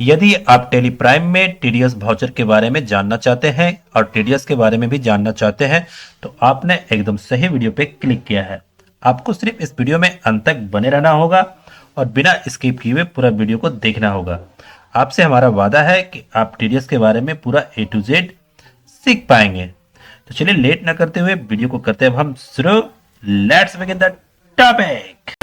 यदि आप Tally Prime में टीडीएस वाउचर के बारे में जानना चाहते हैं और टीडीएस के बारे में भी जानना चाहते हैं तो आपने एकदम सही वीडियो पे क्लिक किया है। आपको सिर्फ इस वीडियो में अंत तक बने रहना होगा और बिना स्किप किए हुए पूरा वीडियो को देखना होगा। आपसे हमारा वादा है कि आप टीडीएस के बारे में पूरा A to Z सीख पाएंगे। तो चलिए लेट ना करते हुए वीडियो को करते हैं हम शुरू। Let's begin the topic.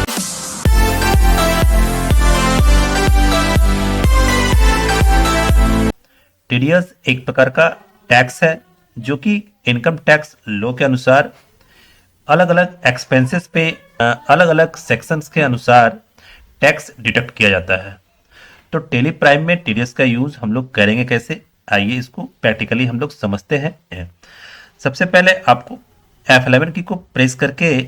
TDS एक प्रकार का टैक्स है जो कि इनकम टैक्स लॉ के अनुसार अलग अलग एक्सपेंसेस पे अलग अलग सेक्शंस के अनुसार टैक्स डिडक्ट किया जाता है। तो टेली प्राइम में टीडीएस का यूज हम लोग करेंगे कैसे, आइए इसको प्रैक्टिकली हम लोग समझते हैं। सबसे पहले आपको F11 की को प्रेस करके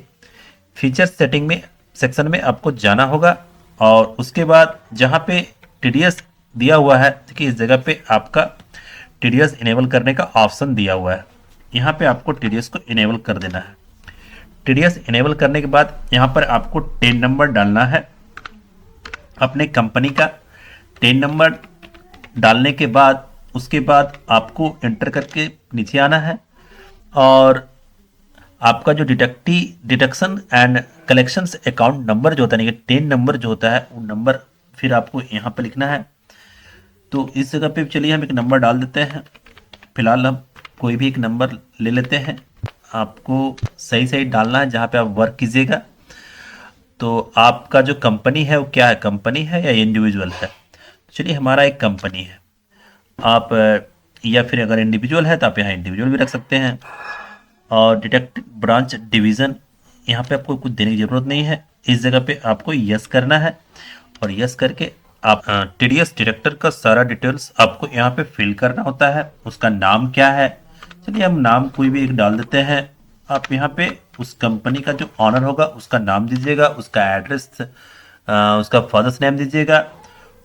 फीचर सेटिंग में सेक्शन में आपको जाना होगा और उसके बाद जहाँ पे टीडीएस दिया हुआ है कि इस जगह पे आपका टीडीएस इनेबल करने का ऑप्शन दिया हुआ है, यहाँ पे आपको टीडीएस को इनेबल कर देना है। टीडीएस इनेबल करने के बाद यहाँ पर आपको टेन नंबर डालना है अपने कंपनी का। 10 नंबर डालने के बाद उसके बाद आपको एंटर करके नीचे आना है और आपका जो deduction and collections account number जो होता है, 10 नंबर जो होता है वो नंबर फिर आपको यहाँ पर लिखना है। तो इस जगह पे चलिए हम एक नंबर डाल देते हैं। फिलहाल हम कोई भी एक नंबर ले लेते हैं। आपको सही सही डालना है जहाँ पे आप वर्क कीजिएगा। तो आपका जो कंपनी है वो क्या है, कंपनी है या इंडिविजुअल है? चलिए हमारा एक कंपनी है। आप या फिर अगर इंडिविजुअल है तो आप यहाँ इंडिविजुअल भी रख सकते हैं। और डिटेक्टिव ब्रांच डिवीज़न यहाँ पे आपको कुछ देने की ज़रूरत नहीं है। इस जगह पे आपको यस करना है और यस करके आप टीडीएस डिडक्टर का सारा डिटेल्स आपको यहाँ पे फिल करना होता है। उसका नाम क्या है, चलिए हम नाम कोई भी एक डाल देते हैं। आप यहाँ पे उस कंपनी का जो ऑनर होगा उसका नाम दीजिएगा, उसका एड्रेस, उसका फादर्स नेम दीजिएगा।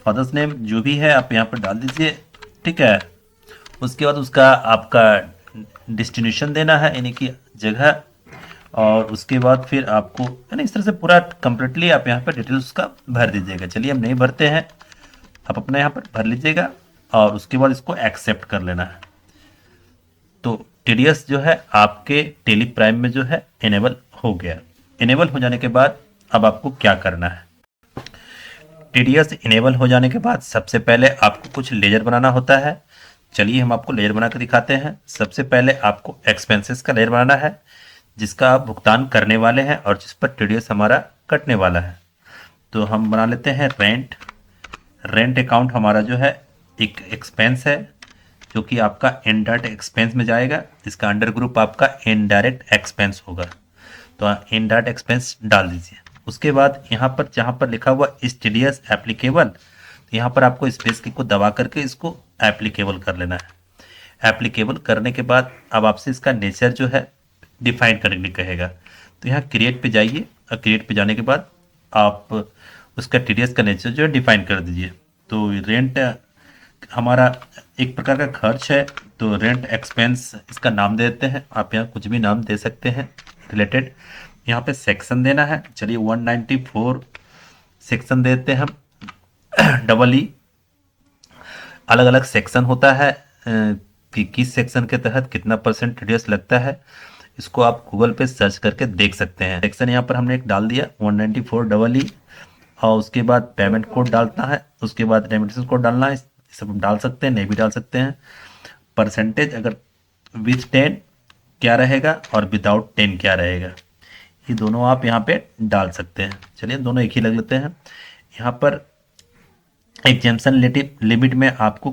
फादर्स नेम जो भी है आप यहाँ पर डाल दीजिए, ठीक है। उसके बाद उसका आपका डेस्टिनेशन देना है, यानी कि जगह, और उसके बाद फिर आपको यानी इस तरह से पूरा कंप्लीटली आप यहाँ पर डिटेल्स का भर दीजिएगा। चलिए हम नहीं भरते हैं, आप अपना यहाँ पर भर लीजिएगा और उसके बाद इसको एक्सेप्ट कर लेना है। तो टीडीएस जो है आपके टेली प्राइम में जो है इनेबल हो गया। इनेबल हो जाने के बाद अब आपको क्या करना है, टीडीएस इनेबल हो जाने के बाद सबसे पहले आपको कुछ लेजर बनाना होता है। चलिए हम आपको लेजर बना कर दिखाते हैं। सबसे पहले आपको एक्सपेंसेस का लेजर बनाना है जिसका आप भुगतान करने वाले हैं और जिस पर टीडीएस हमारा कटने वाला है। तो हम बना लेते हैं रेंट। रेंट अकाउंट हमारा जो है एक एक्सपेंस है जो कि आपका इनडायरेक्ट एक्सपेंस में जाएगा। इसका अंडर ग्रुप आपका इनडायरेक्ट एक्सपेंस होगा, तो इनडायरेक्ट एक्सपेंस डाल दीजिए। उसके बाद यहाँ पर जहाँ पर लिखा हुआ इस टीडीएस एप्लीकेबल, तो यहाँ पर आपको स्पेस की को दबा करके इसको एप्लीकेबल कर लेना है। एप्लीकेबल करने के बाद अब आपसे इसका नेचर जो है डिफाइन करने के लिए कहेगा। तो यहाँ क्रिएट पे जाइए और क्रिएट पे जाने के बाद आप उसका टीडीएस का नेचर जो है डिफाइन कर दीजिए। तो रेंट हमारा एक प्रकार का खर्च है, तो रेंट एक्सपेंस इसका नाम दे देते हैं। आप यहाँ कुछ भी नाम दे सकते हैं रिलेटेड। यहाँ पे सेक्शन देना है, चलिए 194 सेक्शन दे देते हैं हम। डबल ई अलग अलग सेक्शन होता है कि किस सेक्शन के तहत कितना % टीडीएस लगता है, इसको आप गूगल पे सर्च करके देख सकते हैं। सेक्शन यहाँ पर हमने एक डाल दिया 194 डबल ई, और उसके बाद पेमेंट कोड डालना है, उसके बाद रेमिटेंस कोड डालना है। सब हम डाल सकते हैं, नहीं भी डाल सकते हैं। परसेंटेज अगर विथ 10 क्या रहेगा और विदाउट 10 क्या रहेगा, ये दोनों आप यहाँ पे डाल सकते हैं। चलिए दोनों एक ही लग लेते हैं। यहाँ पर एग्जेम्पशन लिमिट में आपको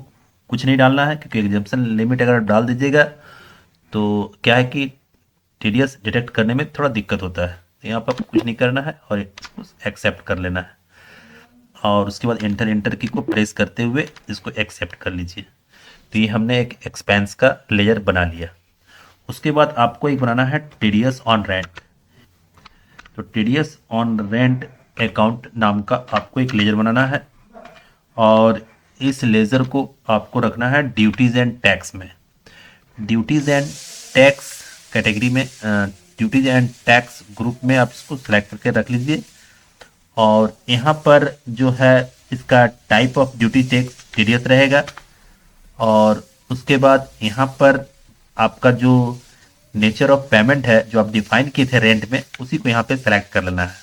कुछ नहीं डालना है, क्योंकि एग्जेम्पशन लिमिट अगर डाल दीजिएगा तो क्या है कि टीडीएस डिटेक्ट करने में थोड़ा दिक्कत होता है। तो यहाँ पर कुछ नहीं करना है और इसको एक्सेप्ट कर लेना है और उसके बाद एंटर की को प्रेस करते हुए इसको एक्सेप्ट कर लीजिए। तो ये हमने एक एक्सपेंस का लेयर बना लिया। उसके बाद आपको एक बनाना है टीडीएस ऑन रेंट। तो टीडीएस ऑन रेंट अकाउंट नाम का आपको एक लेजर बनाना है और इस लेजर को आपको रखना है ड्यूटीज एंड टैक्स में। ड्यूटीज एंड टैक्स कैटेगरी में, ड्यूटीज एंड टैक्स ग्रुप में आप इसको सेलेक्ट करके रख लीजिए। और यहाँ पर जो है इसका type of duty tax TDS रहेगा। और उसके बाद यहाँ पर आपका जो नेचर ऑफ पेमेंट है जो आप डिफाइन किए थे रेंट में, उसी को यहाँ पे सेलेक्ट कर लेना है।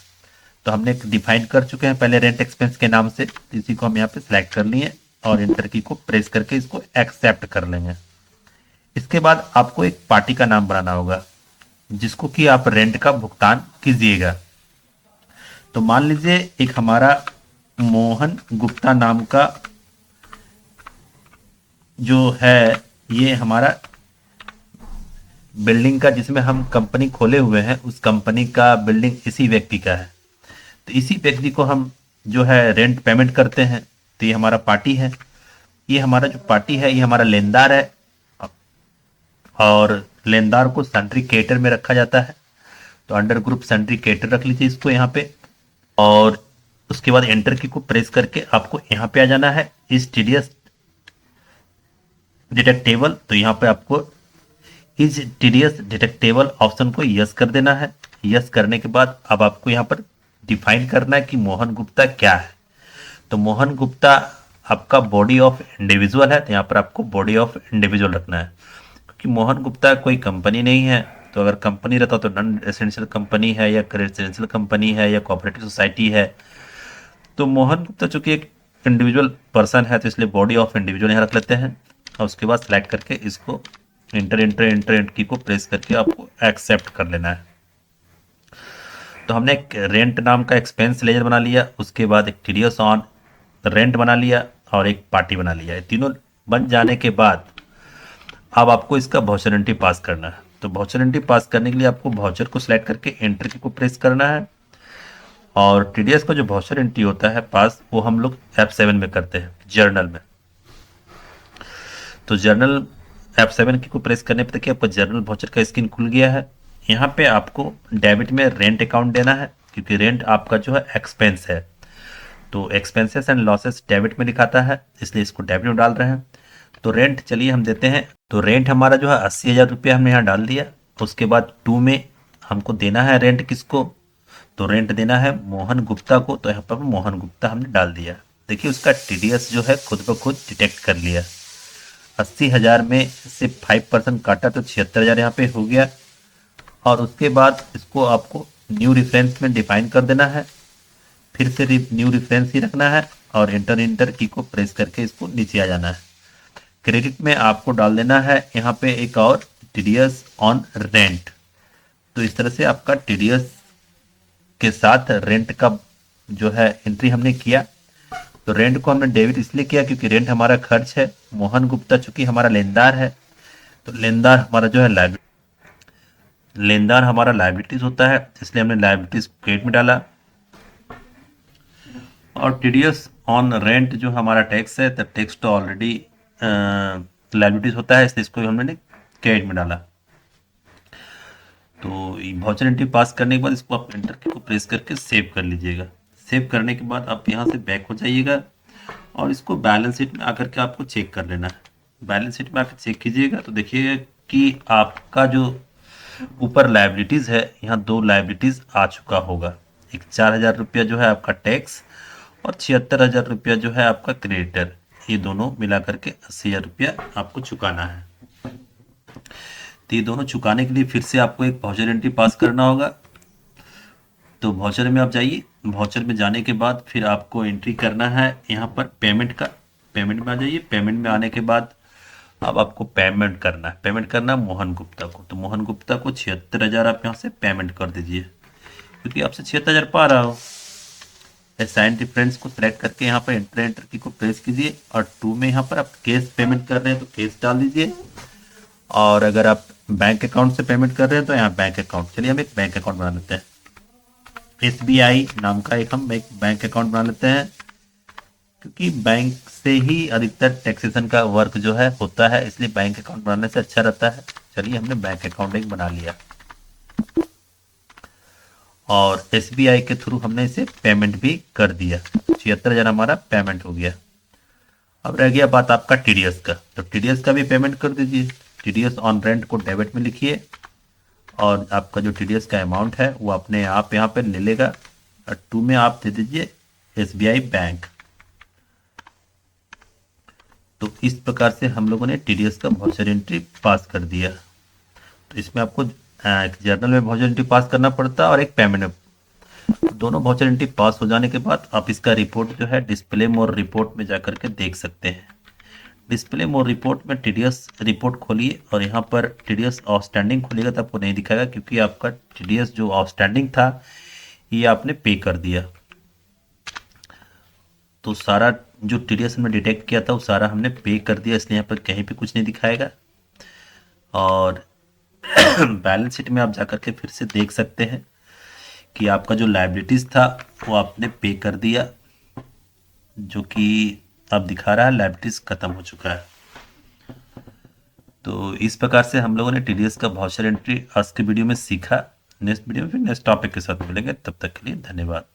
तो हमने डिफाइन कर चुके हैं पहले रेंट एक्सपेंस के नाम से, तो इसी को हम यहाँ पे सिलेक्ट कर लिए और इंटर की को प्रेस करके इसको एक्सेप्ट कर लेंगे। इसके बाद आपको एक पार्टी का नाम बनाना होगा जिसको कि आप रेंट का भुगतान कीजिएगा। तो मान लीजिए एक हमारा मोहन गुप्ता नाम का जो है, ये हमारा बिल्डिंग का जिसमें हम कंपनी खोले हुए हैं, उस कंपनी का बिल्डिंग इसी व्यक्ति का है। तो इसी व्यक्ति को हम जो है रेंट पेमेंट करते हैं। तो ये हमारा पार्टी है, ये हमारा जो पार्टी है ये हमारा लेनदार है, और लेनदार को सन्ड्री क्रेडिटर में रखा जाता है। तो अंडर ग्रुप सन्ड्री क्रेडिटर रख लीजिए इसको यहाँ पे, और उसके बाद एंटर की को प्रेस करके आपको यहाँ पे आ जाना है इस टीडीएस डिटेक्टेबल। तो यहाँ पे आपको इस टीडीएस डिटेक्टेबल ऑप्शन को यस कर देना है। यस करने के बाद अब आपको यहाँ पर डिफाइन करना है कि मोहन गुप्ता क्या है। तो मोहन गुप्ता आपका बॉडी ऑफ इंडिविजुअल है, तो यहाँ पर आपको बॉडी ऑफ इंडिविजुअल रखना है, क्योंकि मोहन गुप्ता कोई कंपनी नहीं है। तो अगर कंपनी रहता तो नॉन रेसिडेंशियल कंपनी है या रेसिडेंशियल कंपनी है या कोऑपरेटिव सोसाइटी है। तो मोहन गुप्ता चूंकि एक इंडिविजुअल पर्सन है, तो इसलिए बॉडी ऑफ इंडिविजुअल यहाँ रख लेते हैं। और उसके बाद सेलेक्ट करके इसको इंटर की को प्रेस करके आपको एक्सेप्ट कर लेना है। तो हमने एक रेंट नाम का एक्सपेंस लेजर बना लिया, उसके बाद एक टीडीएस ऑन रेंट बना लिया और एक पार्टी बना लिया। ये तीनों बन जाने के बाद अब आपको इसका वाउचर एंट्री पास करना है। तो वाउचर एंट्री पास करने के लिए आपको वाउचर को सिलेक्ट करके एंटर की को प्रेस करना है। और टीडीएस का जो वाउचर एंट्री होता है पास, वो हम लोग F7 में करते हैं, जर्नल में। तो जर्नल F7 की को प्रेस करने पर देखिए आपका जर्नल वाउचर का स्क्रीन खुल गया है। यहाँ पे आपको डेबिट में रेंट अकाउंट देना है, क्योंकि रेंट आपका जो है एक्सपेंस है। तो एक्सपेंसेस एंड लॉसेस डेबिट में दिखाता है, इसलिए इसको डेबिट में डाल रहे हैं। तो रेंट चलिए हम देते हैं। तो रेंट हमारा जो है 80,000 रुपया हमने यहाँ डाल दिया। उसके बाद 2 में हमको देना है रेंट किसको, तो रेंट देना है मोहन गुप्ता को। तो यहाँ पर मोहन गुप्ता हमने डाल दिया। देखिए उसका टीडीएस जो है खुद ब खुद डिटेक्ट कर लिया। 80,000 में से 5% काटा तो 76,000 यहाँ पे हो गया। और उसके बाद इसको आपको न्यू रेफरेंस में डिफाइन कर देना है, फिर से न्यू रेफरेंस ही रखना है और इंटर की को प्रेस करके इसको नीचे आ जाना है। क्रेडिट में आपको डाल देना है यहाँ पे एक और टीडीएस ऑन रेंट। तो इस तरह से आपका टीडीएस के साथ रेंट का जो है एंट्री हमने किया। तो रेंट को हमने डेबिट इसलिए किया क्योंकि रेंट हमारा खर्च है, मोहन गुप्ता चूंकि हमारा लेनदार है। तो लेनदार हमारा जो है लेनदार हमारा लायबिलिटीज होता है, इसलिए हमने लायबिलिटीज क्रेडिट में डाला। और टीडीएस ऑन रेंट जो हमारा टैक्स है, तो टैक्स तो ऑलरेडी लायबिलिटीज होता है, इसलिए इसको हमने क्रेडिट में डाला। तो वाउचर एंट्री पास करने के बाद इसको आप एंटर की को प्रेस करके सेव कर लीजिएगा। सेव करने के बाद आप यहाँ से बैक हो जाइएगा और इसको बैलेंस शीट में आकर के आपको चेक कर लेना है। बैलेंस शीट में आकर चेक कीजिएगा तो देखिएगा कि आपका जो ऊपर लायबिलिटीज़ है, यहाँ 2 लायबिलिटीज़ आ चुका होगा। एक 4,000 रुपया जो है आपका टैक्स और 76,000 रुपया जो है आपका क्रेडिटर। ये दोनों मिला करके 80,000 रुपया आपको चुकाना है। तो ये दोनों चुकाने के लिए फिर से आपको एक वाउचर एंट्री पास करना होगा। तो वाउचर में आप जाइए, वाउचर में जाने के बाद फिर आपको एंट्री करना है यहाँ पर पेमेंट का। पेमेंट में आ जाइए। पेमेंट में आने के बाद अब आपको पेमेंट करना है। पेमेंट करना है मोहन गुप्ता को। तो मोहन गुप्ता को 76,000 आप यहाँ से पेमेंट कर दीजिए, क्योंकि आपसे 76,000 पा रहा हो। असाइन डिफरेंस को सिलेक्ट करके यहाँ पर एंटर की को प्रेस कीजिए और 2 में यहाँ पर आप कैश पेमेंट कर रहे हैं तो कैश डाल दीजिए। और अगर आप बैंक अकाउंट से पेमेंट कर रहे हैं तो यहाँ बैंक अकाउंट, चलिए हम एक बैंक अकाउंट बना लेते हैं। SBI नाम का हम एक बैंक अकाउंट बना लेते हैं, क्योंकि बैंक से ही अधिकतर टैक्सेशन का वर्क जो है होता है, इसलिए बैंक अकाउंट बनाने से अच्छा रहता है। चलिए हमने बैंक अकाउंट एक बना लिया और SBI के थ्रू हमने इसे पेमेंट भी कर दिया। 76,000 हमारा पेमेंट हो गया। अब रह गया बात आपका टीडीएस का। तो टीडीएस का भी पेमेंट कर दीजिए। टीडीएस ऑन रेंट को डेबिट में लिखिए और आपका जो टीडीएस का अमाउंट है वो अपने आप यहाँ पे ले लेगा। और 2 में आप दे दीजिए SBI बैंक। इस प्रकार से हम लोगों ने टीडीएस का वाउचर एंट्री पास कर दिया। तो इसमें आपको एक जर्नल में वाउचर एंट्री पास करना पड़ता है और एक पेमेंट में। दोनों वाउचर एंट्री पास हो जाने के बाद आप इसका रिपोर्ट जो है डिस्प्ले मोर रिपोर्ट में जाकर के देख सकते हैं। डिस्प्ले मोर रिपोर्ट में टीडीएस रिपोर्ट खोलिए और यहाँ पर टीडीएस आउटस्टैंडिंग खोलिएगा तो आपको नहीं दिखाएगा, क्योंकि आपका टीडीएस जो आउटस्टैंडिंग था ये आपने पे कर दिया। तो सारा जो टीडीएस हमने डिटेक्ट किया था वो सारा हमने पे कर दिया, इसलिए यहाँ पर कहीं पे कुछ नहीं दिखाएगा। और बैलेंस शीट में आप जाकर के फिर से देख सकते हैं कि आपका जो लायबिलिटीज था वो आपने पे कर दिया, जो कि अब दिखा रहा है लायबिलिटीज खत्म हो चुका है। तो इस प्रकार से हम लोगों ने टीडीएस का वाउचर एंट्री आज के वीडियो में सीखा। नेक्स्ट वीडियो में फिर नेक्स्ट टॉपिक के साथ मिलेंगे, तब तक के लिए धन्यवाद।